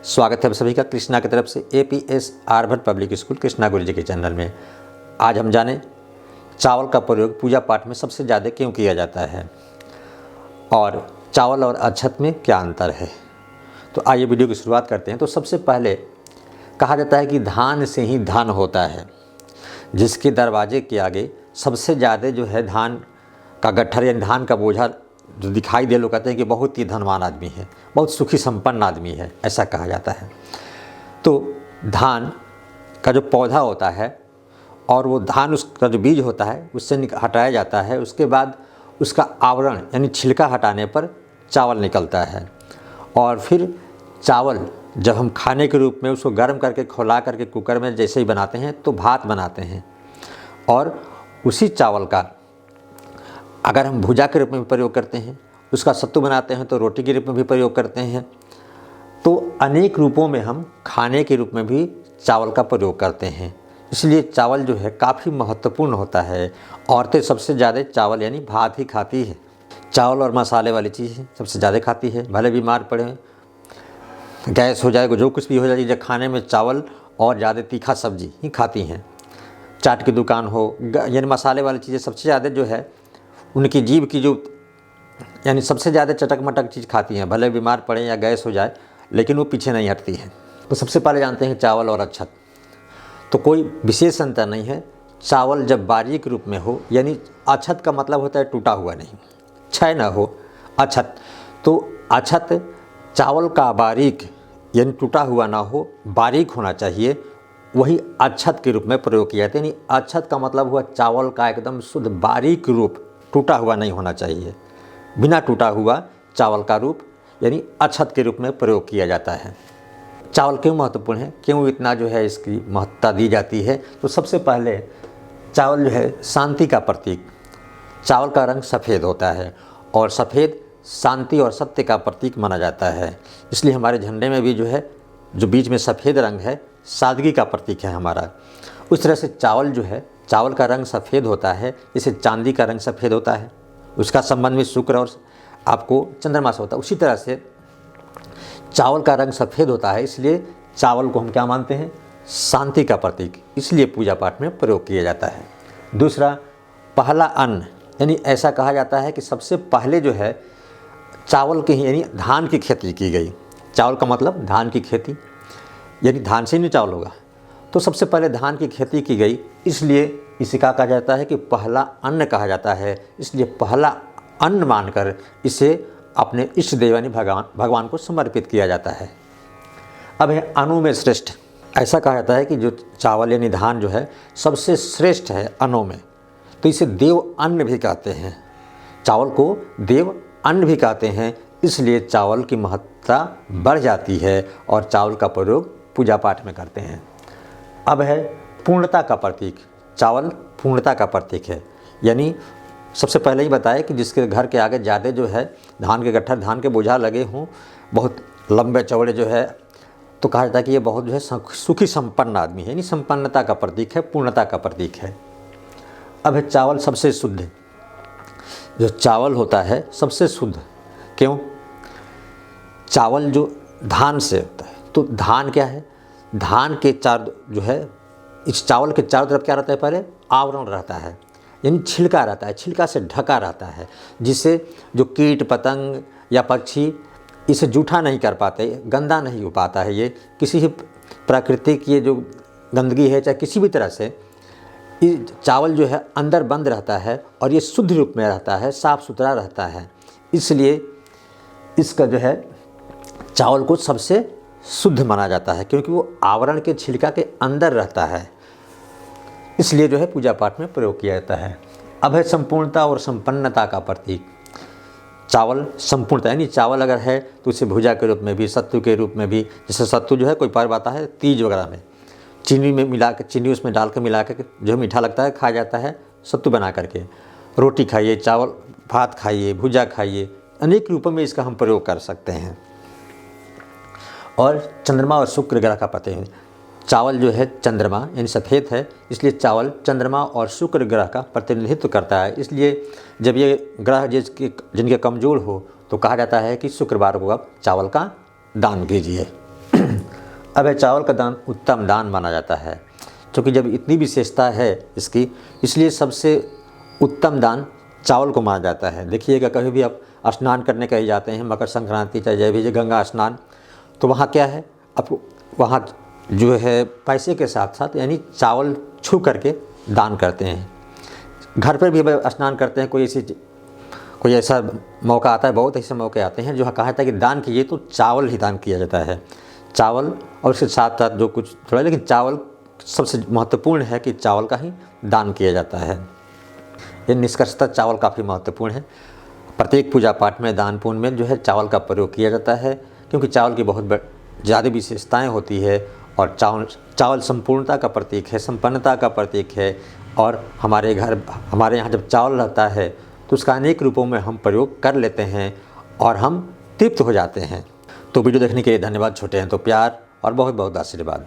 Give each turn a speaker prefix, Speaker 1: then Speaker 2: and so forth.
Speaker 1: स्वागत है आप सभी का कृष्णा की तरफ से APS Aryabhatta public school Krishna Guruji के चैनल में। आज हम जानें चावल का प्रयोग पूजा पाठ में सबसे ज़्यादा क्यों किया जाता है और चावल और अक्षत में क्या अंतर है। तो आइए वीडियो की शुरुआत करते हैं। तो सबसे पहले कहा जाता है कि धान से ही धन होता है। जिसके दरवाजे के आगे सबसे ज़्यादा जो है धान का गट्ठर यानी धान का बोझा जो दिखाई दे, लोग कहते हैं कि बहुत ही धनवान आदमी है, बहुत सुखी संपन्न आदमी है, ऐसा कहा जाता है। तो धान का जो पौधा होता है और वो धान उसका जो बीज होता है उससे हटाया जाता है। उसके बाद उसका आवरण यानी छिलका हटाने पर चावल निकलता है और फिर चावल जब हम खाने के रूप में उसको गर्म करके खौला करके कुकर में जैसे ही बनाते हैं तो भात बनाते हैं। और उसी चावल का अगर हम भुजा के रूप में भी प्रयोग करते हैं, उसका सत्तू बनाते हैं तो रोटी के रूप में भी प्रयोग करते हैं। तो अनेक रूपों में हम खाने के रूप में भी चावल का प्रयोग करते हैं। इसलिए चावल जो है काफ़ी महत्वपूर्ण होता है। औरतें सबसे ज़्यादा चावल यानी भात ही खाती है। चावल और मसाले वाली चीज़ सबसे ज़्यादा खाती है। भले बीमार पड़े, गैस हो जाए, जो कुछ भी हो जाए, जब खाने में चावल और ज़्यादा तीखा सब्जी ही खाती हैं। चाट की दुकान हो यानी मसाले वाली चीज़ें सबसे ज़्यादा जो है उनकी जीभ की जो यानी सबसे ज़्यादा चटक मटक चीज़ खाती हैं। भले बीमार पड़े या गैस हो जाए लेकिन वो पीछे नहीं हटती है। तो सबसे पहले जानते हैं चावल और अक्षत। तो कोई विशेष अंतर नहीं है। चावल जब बारीक रूप में हो यानी अक्षत का मतलब होता है टूटा हुआ नहीं, क्षय न हो अक्षत। तो अक्षत चावल का बारीक यानी टूटा हुआ ना हो, बारीक होना चाहिए, वही अक्षत के रूप में प्रयोग किया जाता है। यानी अक्षत का मतलब हुआ चावल का एकदम शुद्ध बारीक रूप, टूटा हुआ नहीं होना चाहिए। बिना टूटा हुआ चावल का रूप यानी अक्षत के रूप में प्रयोग किया जाता है। चावल क्यों महत्वपूर्ण है, क्यों इतना जो है इसकी महत्ता दी जाती है। तो सबसे पहले चावल जो है शांति का प्रतीक। चावल का रंग सफ़ेद होता है और सफ़ेद शांति और सत्य का प्रतीक माना जाता है। इसलिए हमारे झंडे में भी जो है जो बीच में सफ़ेद रंग है सादगी का प्रतीक है हमारा। उस तरह से चावल जो है, चावल का रंग सफ़ेद होता है जैसे चांदी का रंग सफ़ेद होता है, उसका संबंध में शुक्र और आपको चंद्रमा से होता है। उसी तरह से चावल का रंग सफ़ेद होता है, इसलिए चावल को हम क्या मानते हैं, शांति का प्रतीक, इसलिए पूजा पाठ में प्रयोग किया जाता है। दूसरा, पहला अन्न यानी ऐसा कहा जाता है कि सबसे पहले जो है चावल की यानी धान की खेती की गई। चावल का मतलब धान की खेती, यानी धान से नहीं चावल होगा। तो सबसे पहले धान की खेती की गई, इसलिए इसे कहा जाता है कि पहला अन्न कहा जाता है। इसलिए पहला अन्न मानकर इसे अपने इष्ट देव यानी भगवान को समर्पित किया जाता है। अब है अनु में श्रेष्ठ। ऐसा कहा जाता है कि जो चावल यानी धान जो है सबसे श्रेष्ठ है अनु में, तो इसे देव अन्न भी कहते हैं। चावल को देव अन्न भी कहते हैं, इसलिए चावल की महत्ता बढ़ जाती है और चावल का प्रयोग पूजा पाठ में करते हैं। अब है पूर्णता का प्रतीक। चावल पूर्णता का प्रतीक है, यानी सबसे पहले ही बताया कि जिसके घर के आगे ज़्यादा जो है धान के गट्ठर, धान के बोझा लगे हों, बहुत लंबे चौड़े जो है, तो कहा जाता है कि ये बहुत जो है सुखी संपन्न आदमी है, यानी संपन्नता का प्रतीक है, पूर्णता का प्रतीक है। अब है चावल सबसे शुद्ध। जो चावल होता है सबसे शुद्ध क्यों, चावल जो धान से होता है, तो धान क्या है, धान के चार जो है इस चावल के चारों तरफ क्या रहता है, पहले आवरण रहता है यानी छिलका रहता है, छिलका से ढका रहता है, जिससे जो कीट पतंग या पक्षी इसे जूठा नहीं कर पाते, गंदा नहीं हो पाता है। ये किसी भी प्राकृतिक ये जो गंदगी है चाहे किसी भी तरह से, ये चावल जो है अंदर बंद रहता है और ये शुद्ध रूप में रहता है, साफ़ सुथरा रहता है। इसलिए इसका जो है चावल को सबसे शुद्ध माना जाता है, क्योंकि वो आवरण के छिलका के अंदर रहता है, इसलिए जो है पूजा पाठ में प्रयोग किया जाता है। अब है संपूर्णता और संपन्नता का प्रतीक। चावल संपूर्णता यानी चावल अगर है तो उसे भुजा के रूप में भी, सत्तू के रूप में भी, जैसे सत्तू जो है कोई पर्व आता है तीज वगैरह में, चीनी में मिला कर, चीनी उसमें डाल कर मिला कर जो मीठा लगता है खाया जाता है सत्तू बना करके। रोटी खाइए, चावल भात खाइए, भुजा खाइए, अनेक रूपों में इसका हम प्रयोग कर सकते हैं। और चंद्रमा और शुक्र ग्रह का प्रतीक है। चावल जो है चंद्रमा यानी सफ़ेद है, इसलिए चावल चंद्रमा और शुक्र ग्रह का प्रतिनिधित्व करता है। इसलिए जब ये ग्रह जिनके कमज़ोर हो तो कहा जाता है कि शुक्रवार को आप चावल का दान कीजिए। अब चावल का दान उत्तम दान माना जाता है, क्योंकि जब इतनी विशेषता है इसकी, इसलिए सबसे उत्तम दान चावल को माना जाता है। देखिएगा, कभी भी आप स्नान करने कहीं जाते हैं, मकर संक्रांति चाहे भी गंगा स्नान, तो वहाँ क्या है, आपको वहाँ जो है पैसे के साथ साथ यानी चावल छू करके दान करते हैं। घर पर भी स्नान करते हैं, कोई ऐसा मौका आता है, बहुत ऐसे मौके आते हैं जो कहा जाता है कि दान कीजिए, तो चावल ही दान किया जाता है। चावल और उसके साथ साथ जो कुछ थोड़ा, लेकिन चावल सबसे महत्वपूर्ण है कि चावल का ही दान किया जाता है। ये निष्कर्षतः चावल काफ़ी महत्वपूर्ण है। प्रत्येक पूजा पाठ में, दान पुण्य में जो है चावल का प्रयोग किया जाता है, क्योंकि चावल की बहुत ज़्यादा विशेषताएँ होती है। और चावल संपूर्णता का प्रतीक है, संपन्नता का प्रतीक है। और हमारे यहाँ जब चावल रहता है तो उसका अनेक रूपों में हम प्रयोग कर लेते हैं और हम तृप्त हो जाते हैं। तो वीडियो देखने के लिए धन्यवाद। छोटे हैं तो प्यार और बहुत बहुत आशीर्वाद।